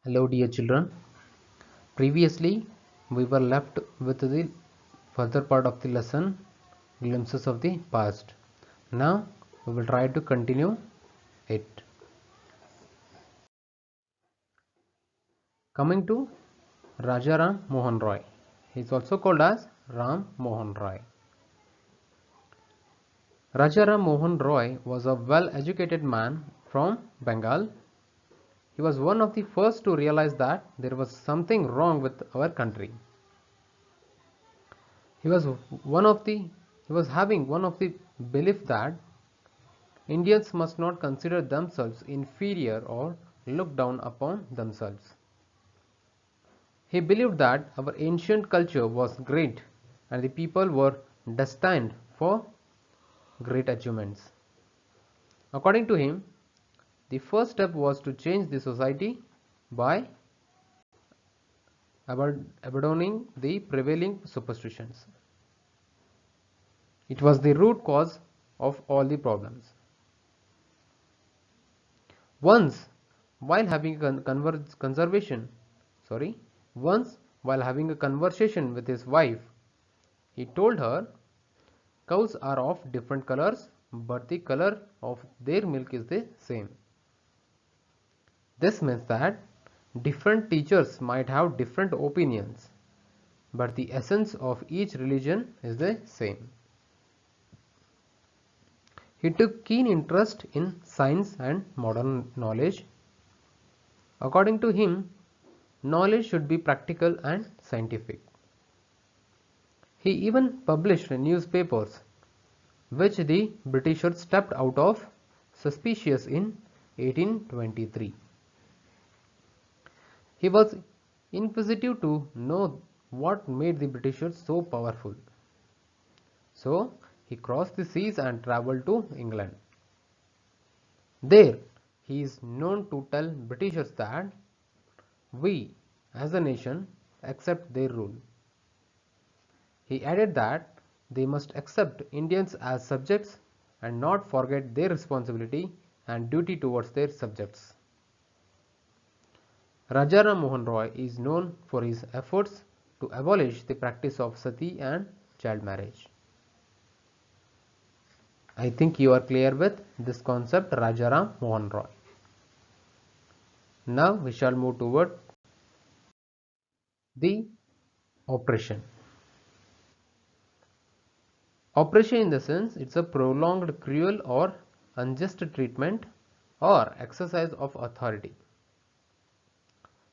Hello, dear children. Previously, we were left with the further part of the lesson, Glimpses of the Past. Now, we will try to continue it. Coming to Raja Ram Mohan Roy. He is also called as Ram Mohan Roy. Raja Ram Mohan Roy was a well-educated man from Bengal. He was one of the first to realize that there was something wrong with our country. He was having one of the belief that Indians must not consider themselves inferior or look down upon themselves. He believed that our ancient culture was great and the people were destined for great achievements. According to him, the first step was to change the society by abandoning the prevailing superstitions. It was the root cause of all the problems. Once, while having a once while having a conversation with his wife, he told her, cows are of different colors, but the color of their milk is the same. This means that different teachers might have different opinions, but the essence of each religion is the same. He took keen interest in science and modern knowledge. According to him, knowledge should be practical and scientific. He even published newspapers, which the Britishers stepped out of suspicious in 1823. He was inquisitive to know what made the Britishers so powerful. So he crossed the seas and travelled to England. There he is known to tell Britishers that we as a nation accept their rule. He added that they must accept Indians as subjects and not forget their responsibility and duty towards their subjects. Rajaram Mohan Roy is known for his efforts to abolish the practice of sati and child marriage. I think you are clear with this concept, Rajaram Mohan Roy. Now we shall move toward the oppression. Oppression in the sense it's a prolonged, cruel or unjust treatment or exercise of authority.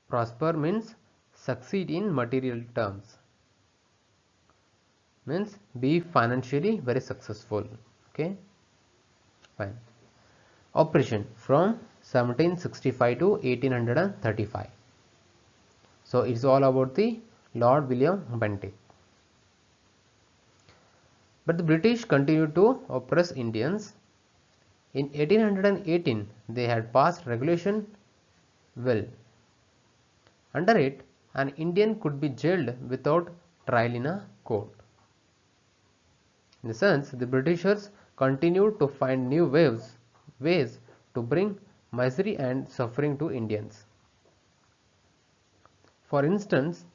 Prosper means succeed in material terms, means be financially very successful. Okay, fine. Oppression from 1765 to 1835. So it's all about the Lord William Bentinck. But the British continued to oppress Indians. In 1818, they had passed Regulation Will. Under it, an Indian could be jailed without trial in a court. In the sense, the Britishers continued to find new ways to bring misery and suffering to Indians. For instance,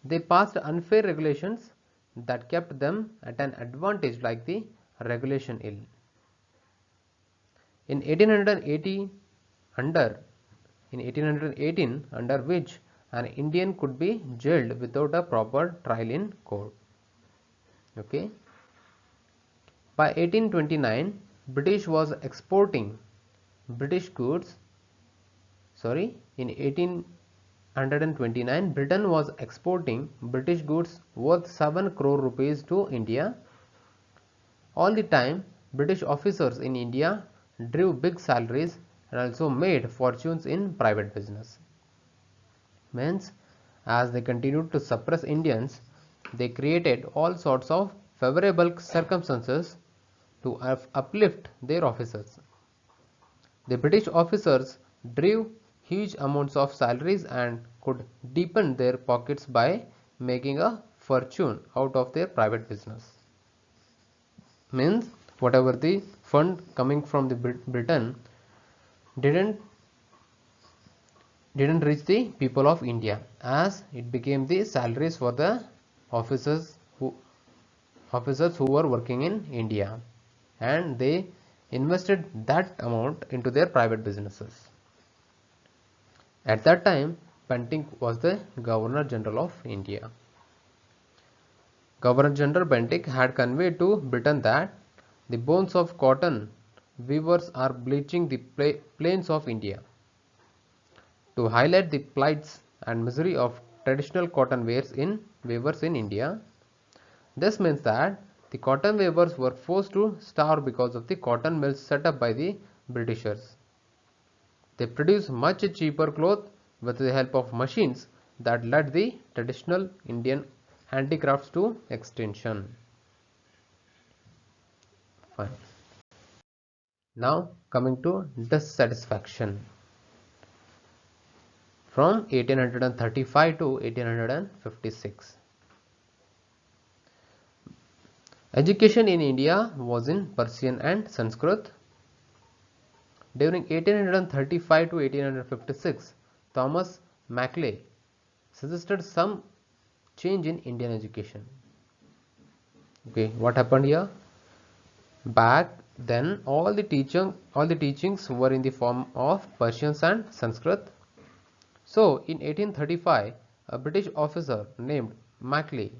they passed unfair regulations that kept them at an advantage, like the Regulation Ill. In 1818, under which an Indian could be jailed without a proper trial in court. Okay. By 1829, British was exporting British goods. In 1829, Britain was exporting British goods worth 7 crore rupees to India. All the time, British officers in India drew big salaries and also made fortunes in private business. Means, as they continued to suppress Indians, they created all sorts of favorable circumstances to uplift their officers. The British officers drew huge amounts of salaries and could deepen their pockets by making a fortune out of their private business. Means, whatever the fund coming from the Britain didn't didn't reach the people of India, as it became the salaries for the officers who were working in India, and they invested that amount into their private businesses. At that time, Bentinck was the Governor General of India. Governor General Bentinck had conveyed to Britain that the bones of cotton weavers are bleaching the plains of India. To highlight the plights and misery of traditional cotton weavers in India, this means that the cotton weavers were forced to starve because of the cotton mills set up by the Britishers. They produced much cheaper cloth with the help of machines that led the traditional Indian handicrafts to extinction. Fine. Now coming to dissatisfaction. From 1835 to 1856. Education in India was in Persian and Sanskrit. During 1835 to 1856, Thomas Macaulay suggested some change in Indian education. Okay, what happened here? Back then, all the teachings were in the form of Persian and Sanskrit. So, in 1835, a British officer named Macaulay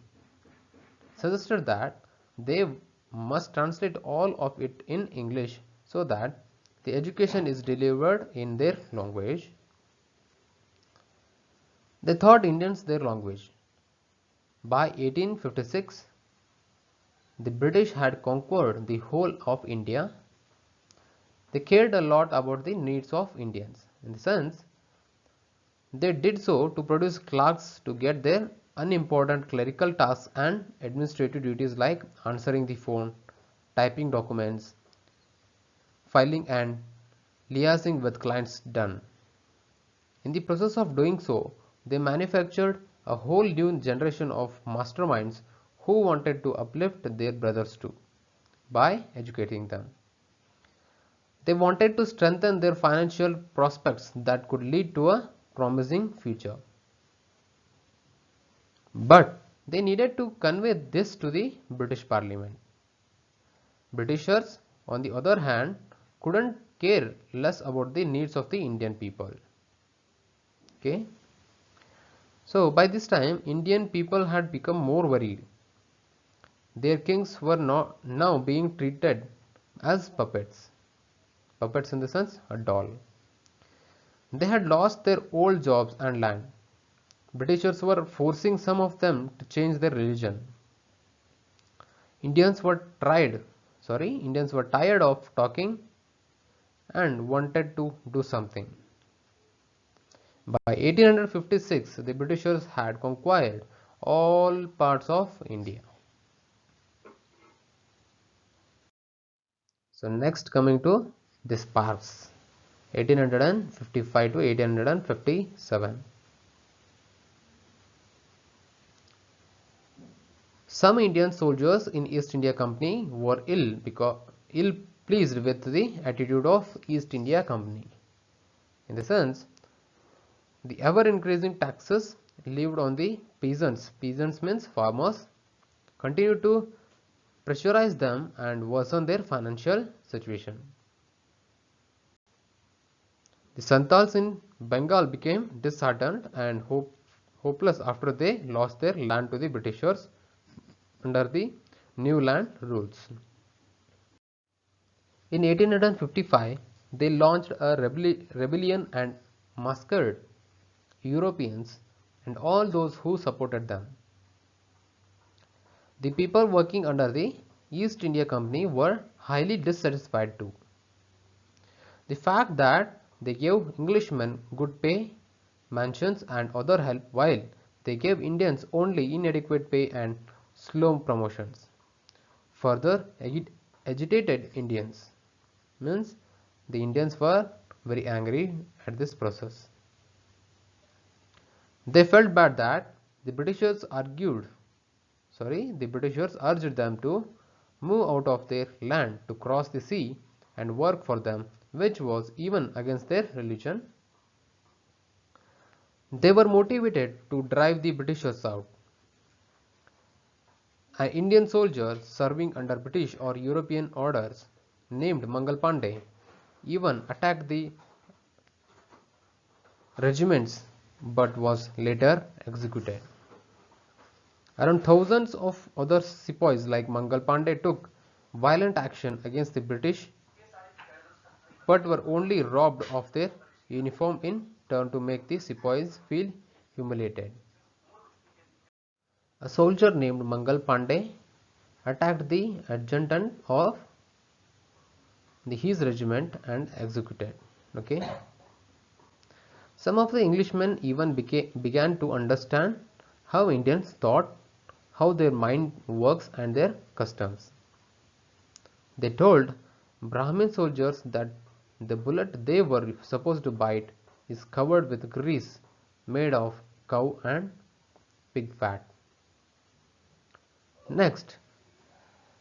suggested that they must translate all of it in English so that the education is delivered in their language. They taught Indians their language. By 1856, the British had conquered the whole of India. They cared a lot about the needs of Indians. In the sense, they did so to produce clerks to get their unimportant clerical tasks and administrative duties like answering the phone, typing documents, filing and liaising with clients done. In the process of doing so, they manufactured a whole new generation of masterminds who wanted to uplift their brothers too by educating them. They wanted to strengthen their financial prospects that could lead to a promising future. But they needed to convey this to the British Parliament. Britishers, on the other hand, couldn't care less about the needs of the Indian people. Okay. So by this time, Indian people had become more worried. Their kings were now being treated as puppets. Puppets in the sense, a doll. They had lost their old jobs and land. Britishers were forcing some of them to change their religion. Indians were tired of talking and wanted to do something. By 1856, the Britishers had conquered all parts of India. So next coming to the sparks, 1855 to 1857. Some Indian soldiers in East India Company were ill pleased with the attitude of East India Company. In the sense, the ever increasing taxes levied on the peasants means farmers, continued to pressurize them and worsen their financial situation. The Santals in Bengal became disheartened and hopeless after they lost their land to the Britishers under the new land rules. In 1855, they launched a rebellion and massacred Europeans and all those who supported them. The people working under the East India Company were highly dissatisfied too. The fact that they gave Englishmen good pay, mansions and other help while they gave Indians only inadequate pay and slow promotions further agitated Indians. Means the Indians were very angry at this process. They felt bad that the Britishers urged them to move out of their land to cross the sea and work for them, which was even against their religion. They were motivated to drive the Britishers out. An Indian soldier serving under British or European orders named Mangal Pandey even attacked the regiments but was later executed. Around thousands of other sepoys like Mangal Pandey took violent action against the British but were only robbed of their uniform in turn to make the sepoys feel humiliated. A soldier named Mangal Pandey attacked the adjutant of his regiment and executed. Okay. Some of the Englishmen even began to understand how Indians thought, how their mind works and their customs. They told Brahmin soldiers that the bullet they were supposed to bite is covered with grease made of cow and pig fat. Next,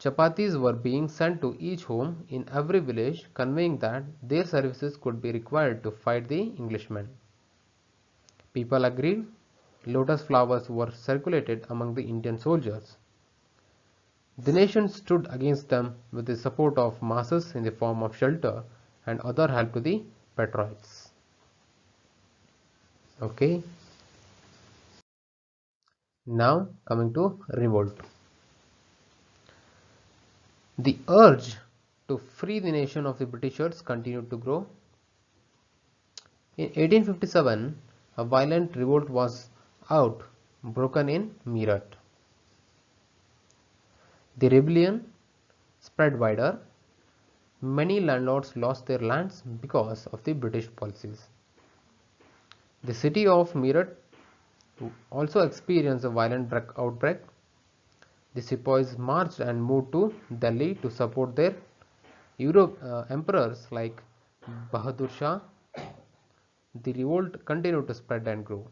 chapatis were being sent to each home in every village, conveying that their services could be required to fight the Englishmen. People agreed. Lotus flowers were circulated among the Indian soldiers. The nation stood against them with the support of masses in the form of shelter and other help to the patriots. Okay. Now coming to revolt. The urge to free the nation of the Britishers continued to grow. In 1857, a violent revolt was broken in Meerut. The rebellion spread wider. Many landlords lost their lands because of the British policies. The city of Meerut also experienced a violent outbreak. The sepoys marched and moved to Delhi to support their emperors like Bahadur Shah. The revolt continued to spread and grow.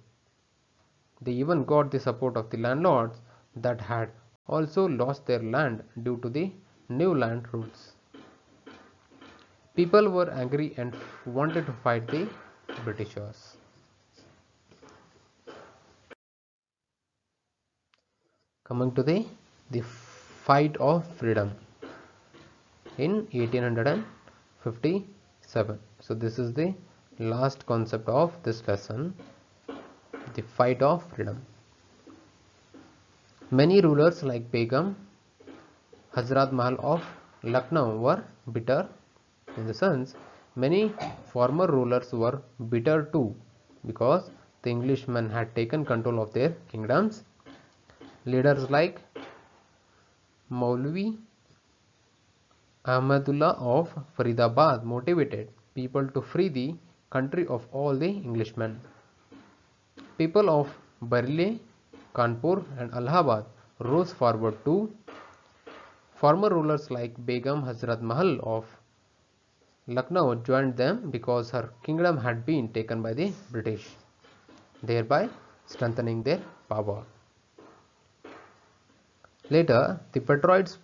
They even got the support of the landlords that had also lost their land due to the new land rules. People were angry and wanted to fight the Britishers. Coming to the fight of freedom in 1857. So this is the last concept of this lesson, the fight of freedom. Many rulers like Begum Hazrat Mahal of Lucknow were bitter. In the sense, many former rulers were bitter too because the Englishmen had taken control of their kingdoms. Leaders like Maulvi Ahmadullah of Faridabad motivated people to free the country of all the Englishmen. People of Bareilly, Kanpur and Allahabad rose forward too. Former rulers like Begum Hazrat Mahal of Lucknow joined them because her kingdom had been taken by the British, thereby strengthening their power. Later, the patriots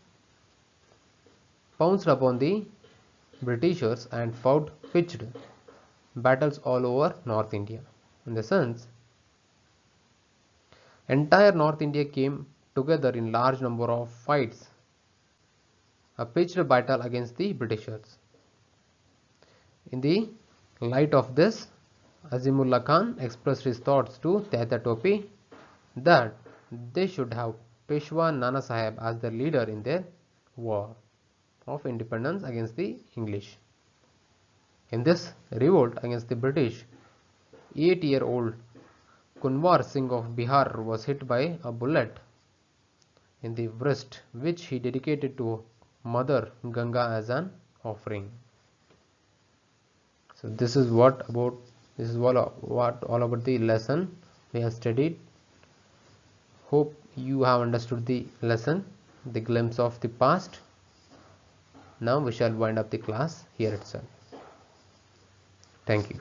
pounced upon the Britishers and fought pitched battles all over North India. In the sense, entire North India came together in large number of fights, a pitched battle against the Britishers. In the light of this, Azimullah Khan expressed his thoughts to Tahta Topi that they should have Peshwa Nana Sahib as their leader in their war of independence against the English. In this revolt against the British, 8-year-old Kunwar Singh of Bihar was hit by a bullet in the wrist, which he dedicated to Mother Ganga as an offering. So this is all about the lesson we have studied. Hope you have understood the lesson, the glimpse of the past. Now we shall wind up the class here itself. Thank you.